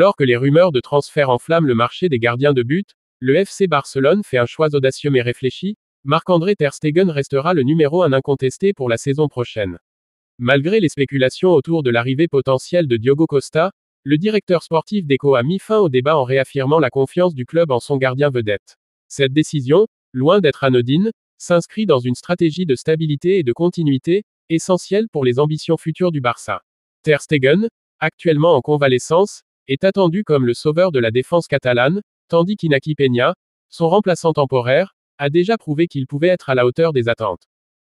Alors que les rumeurs de transfert enflamment le marché des gardiens de but, le FC Barcelone fait un choix audacieux mais réfléchi. Marc-André ter Stegen restera le numéro 1 incontesté pour la saison prochaine. Malgré les spéculations autour de l'arrivée potentielle de Diogo Costa, le directeur sportif d'Eco a mis fin au débat en réaffirmant la confiance du club en son gardien vedette. Cette décision, loin d'être anodine, s'inscrit dans une stratégie de stabilité et de continuité, essentielle pour les ambitions futures du Barça. Ter Stegen, actuellement en convalescence, est attendu comme le sauveur de la défense catalane, tandis qu'Iñaki Peña, son remplaçant temporaire, a déjà prouvé qu'il pouvait être à la hauteur des attentes.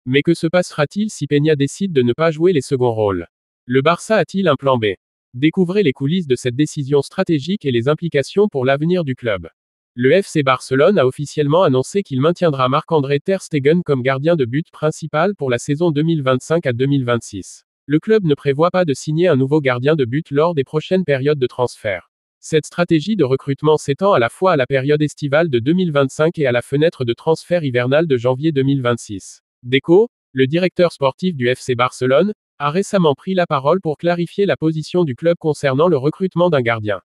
Mais que se passera-t-il si Peña décide de ne pas jouer les seconds rôles? Le Barça a-t-il un plan B? Découvrez les coulisses de cette décision stratégique et les implications pour l'avenir du club. Le FC Barcelone a officiellement annoncé qu'il maintiendra Marc-André ter Stegen comme gardien de but principal pour la saison 2025 à 2026. Le club ne prévoit pas de signer un nouveau gardien de but lors des prochaines périodes de transfert. Cette stratégie de recrutement s'étend à la fois à la période estivale de 2025 et à la fenêtre de transfert hivernale de janvier 2026. Deco, le directeur sportif du FC Barcelone, a récemment pris la parole pour clarifier la position du club concernant le recrutement d'un gardien.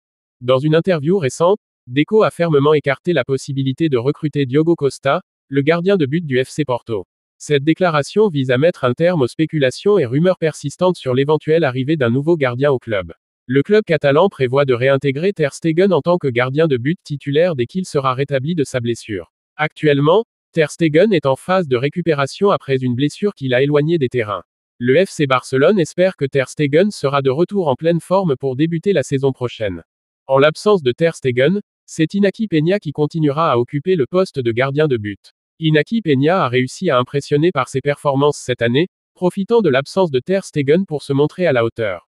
Dans une interview récente, Deco a fermement écarté la possibilité de recruter Diogo Costa, le gardien de but du FC Porto. Cette déclaration vise à mettre un terme aux spéculations et rumeurs persistantes sur l'éventuelle arrivée d'un nouveau gardien au club. Le club catalan prévoit de réintégrer ter Stegen en tant que gardien de but titulaire dès qu'il sera rétabli de sa blessure. Actuellement, ter Stegen est en phase de récupération après une blessure qui l'a éloigné des terrains. Le FC Barcelone espère que ter Stegen sera de retour en pleine forme pour débuter la saison prochaine. En l'absence de ter Stegen, c'est Iñaki Peña qui continuera à occuper le poste de gardien de but. Iñaki Peña a réussi à impressionner par ses performances cette année, profitant de l'absence de ter Stegen pour se montrer à la hauteur.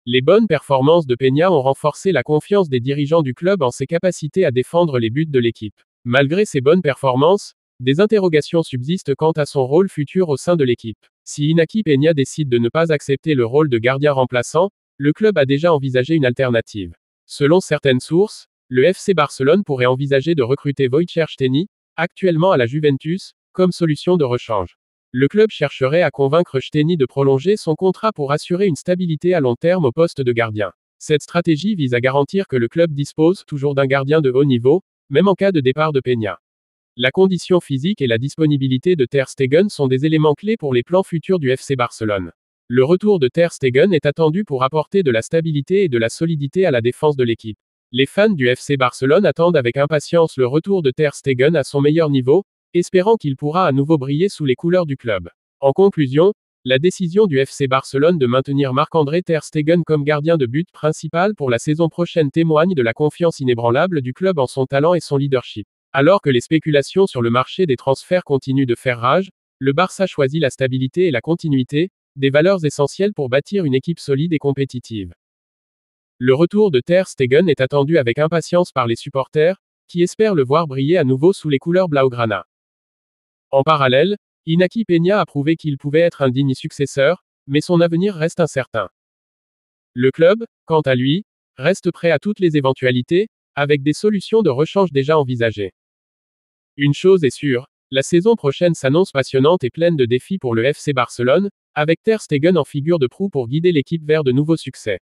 Les bonnes performances de Peña ont renforcé la confiance des dirigeants du club en ses capacités à défendre les buts de l'équipe. Malgré ces bonnes performances, des interrogations subsistent quant à son rôle futur au sein de l'équipe. Si Iñaki Peña décide de ne pas accepter le rôle de gardien remplaçant, le club a déjà envisagé une alternative. Selon certaines sources, le FC Barcelone pourrait envisager de recruter Wojciech Szczęsny, actuellement à la Juventus, comme solution de rechange. Le club chercherait à convaincre Szczęsny de prolonger son contrat pour assurer une stabilité à long terme au poste de gardien. Cette stratégie vise à garantir que le club dispose toujours d'un gardien de haut niveau, même en cas de départ de Peña. La condition physique et la disponibilité de ter Stegen sont des éléments clés pour les plans futurs du FC Barcelone. Le retour de ter Stegen est attendu pour apporter de la stabilité et de la solidité à la défense de l'équipe. Les fans du FC Barcelone attendent avec impatience le retour de ter Stegen à son meilleur niveau, espérant qu'il pourra à nouveau briller sous les couleurs du club. En conclusion, la décision du FC Barcelone de maintenir Marc-André ter Stegen comme gardien de but principal pour la saison prochaine témoigne de la confiance inébranlable du club en son talent et son leadership. Alors que les spéculations sur le marché des transferts continuent de faire rage, le Barça choisit la stabilité et la continuité, des valeurs essentielles pour bâtir une équipe solide et compétitive. Le retour de ter Stegen est attendu avec impatience par les supporters, qui espèrent le voir briller à nouveau sous les couleurs blaugrana. En parallèle, Iñaki Peña a prouvé qu'il pouvait être un digne successeur, mais son avenir reste incertain. Le club, quant à lui, reste prêt à toutes les éventualités, avec des solutions de rechange déjà envisagées. Une chose est sûre, la saison prochaine s'annonce passionnante et pleine de défis pour le FC Barcelone, avec ter Stegen en figure de proue pour guider l'équipe vers de nouveaux succès.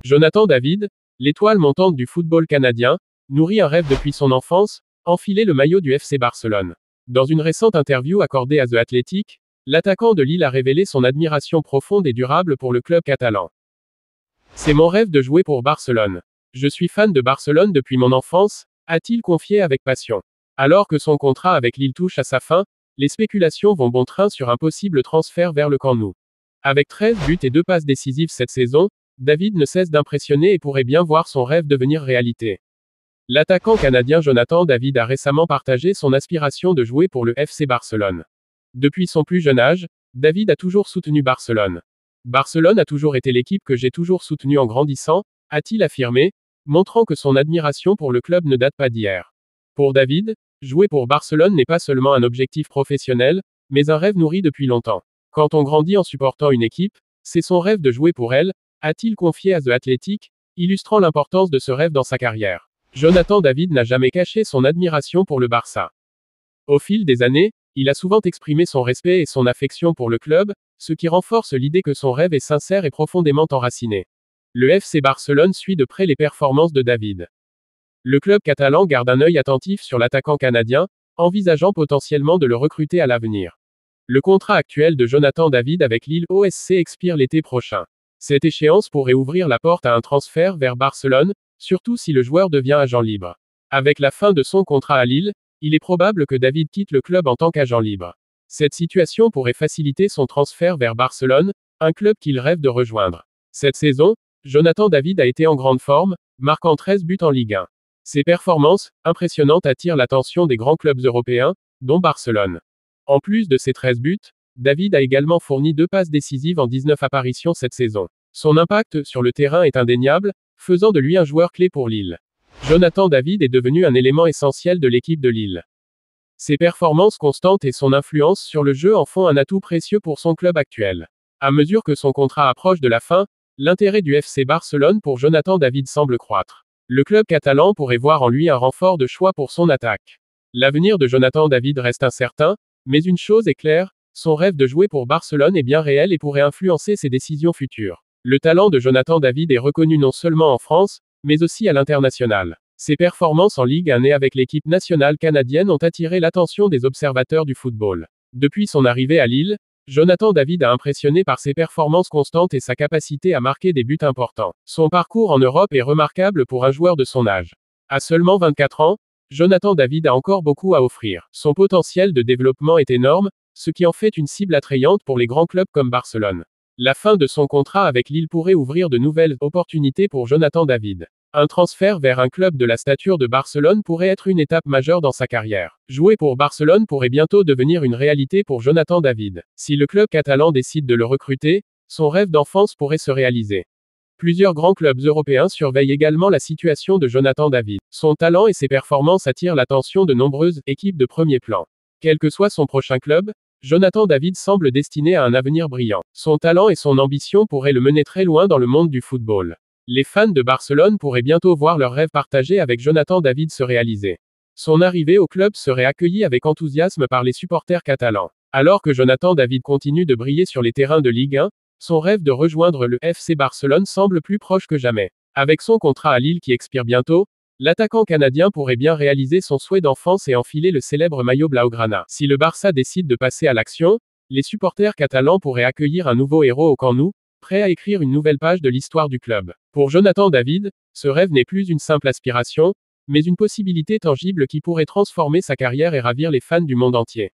Jonathan David, l'étoile montante du football canadien, nourrit un rêve depuis son enfance, enfiler le maillot du FC Barcelone. Dans une récente interview accordée à The Athletic, l'attaquant de Lille a révélé son admiration profonde et durable pour le club catalan. C'est mon rêve de jouer pour Barcelone. Je suis fan de Barcelone depuis mon enfance, a-t-il confié avec passion. Alors que son contrat avec Lille touche à sa fin, les spéculations vont bon train sur un possible transfert vers le Camp Nou. Avec 13 buts et 2 passes décisives cette saison, David ne cesse d'impressionner et pourrait bien voir son rêve devenir réalité. L'attaquant canadien Jonathan David a récemment partagé son aspiration de jouer pour le FC Barcelone. Depuis son plus jeune âge, David a toujours soutenu Barcelone. Barcelone a toujours été l'équipe que j'ai toujours soutenue en grandissant, a-t-il affirmé, montrant que son admiration pour le club ne date pas d'hier. Pour David, jouer pour Barcelone n'est pas seulement un objectif professionnel, mais un rêve nourri depuis longtemps. Quand on grandit en supportant une équipe, c'est son rêve de jouer pour elle, a-t-il confié à The Athletic, illustrant l'importance de ce rêve dans sa carrière. Jonathan David n'a jamais caché son admiration pour le Barça. Au fil des années, il a souvent exprimé son respect et son affection pour le club, ce qui renforce l'idée que son rêve est sincère et profondément enraciné. Le FC Barcelone suit de près les performances de David. Le club catalan garde un œil attentif sur l'attaquant canadien, envisageant potentiellement de le recruter à l'avenir. Le contrat actuel de Jonathan David avec Lille OSC expire l'été prochain. Cette échéance pourrait ouvrir la porte à un transfert vers Barcelone, surtout si le joueur devient agent libre. Avec la fin de son contrat à Lille, il est probable que David quitte le club en tant qu'agent libre. Cette situation pourrait faciliter son transfert vers Barcelone, un club qu'il rêve de rejoindre. Cette saison, Jonathan David a été en grande forme, marquant 13 buts en Ligue 1. Ses performances, impressionnantes, attirent l'attention des grands clubs européens, dont Barcelone. En plus de ses 13 buts, David a également fourni 2 passes décisives en 19 apparitions cette saison. Son impact sur le terrain est indéniable, faisant de lui un joueur clé pour Lille. Jonathan David est devenu un élément essentiel de l'équipe de Lille. Ses performances constantes et son influence sur le jeu en font un atout précieux pour son club actuel. À mesure que son contrat approche de la fin, l'intérêt du FC Barcelone pour Jonathan David semble croître. Le club catalan pourrait voir en lui un renfort de choix pour son attaque. L'avenir de Jonathan David reste incertain, mais une chose est claire, son rêve de jouer pour Barcelone est bien réel et pourrait influencer ses décisions futures. Le talent de Jonathan David est reconnu non seulement en France, mais aussi à l'international. Ses performances en Ligue 1 et avec l'équipe nationale canadienne ont attiré l'attention des observateurs du football. Depuis son arrivée à Lille, Jonathan David a impressionné par ses performances constantes et sa capacité à marquer des buts importants. Son parcours en Europe est remarquable pour un joueur de son âge. À seulement 24 ans, Jonathan David a encore beaucoup à offrir. Son potentiel de développement est énorme, ce qui en fait une cible attrayante pour les grands clubs comme Barcelone. La fin de son contrat avec Lille pourrait ouvrir de nouvelles opportunités pour Jonathan David. Un transfert vers un club de la stature de Barcelone pourrait être une étape majeure dans sa carrière. Jouer pour Barcelone pourrait bientôt devenir une réalité pour Jonathan David. Si le club catalan décide de le recruter, son rêve d'enfance pourrait se réaliser. Plusieurs grands clubs européens surveillent également la situation de Jonathan David. Son talent et ses performances attirent l'attention de nombreuses équipes de premier plan. Quel que soit son prochain club, Jonathan David semble destiné à un avenir brillant. Son talent et son ambition pourraient le mener très loin dans le monde du football. Les fans de Barcelone pourraient bientôt voir leur rêve partagé avec Jonathan David se réaliser. Son arrivée au club serait accueillie avec enthousiasme par les supporters catalans. Alors que Jonathan David continue de briller sur les terrains de Ligue 1, son rêve de rejoindre le FC Barcelone semble plus proche que jamais. Avec son contrat à Lille qui expire bientôt, l'attaquant canadien pourrait bien réaliser son souhait d'enfance et enfiler le célèbre maillot blaugrana. Si le Barça décide de passer à l'action, les supporters catalans pourraient accueillir un nouveau héros au Camp Nou, prêt à écrire une nouvelle page de l'histoire du club. Pour Jonathan David, ce rêve n'est plus une simple aspiration, mais une possibilité tangible qui pourrait transformer sa carrière et ravir les fans du monde entier.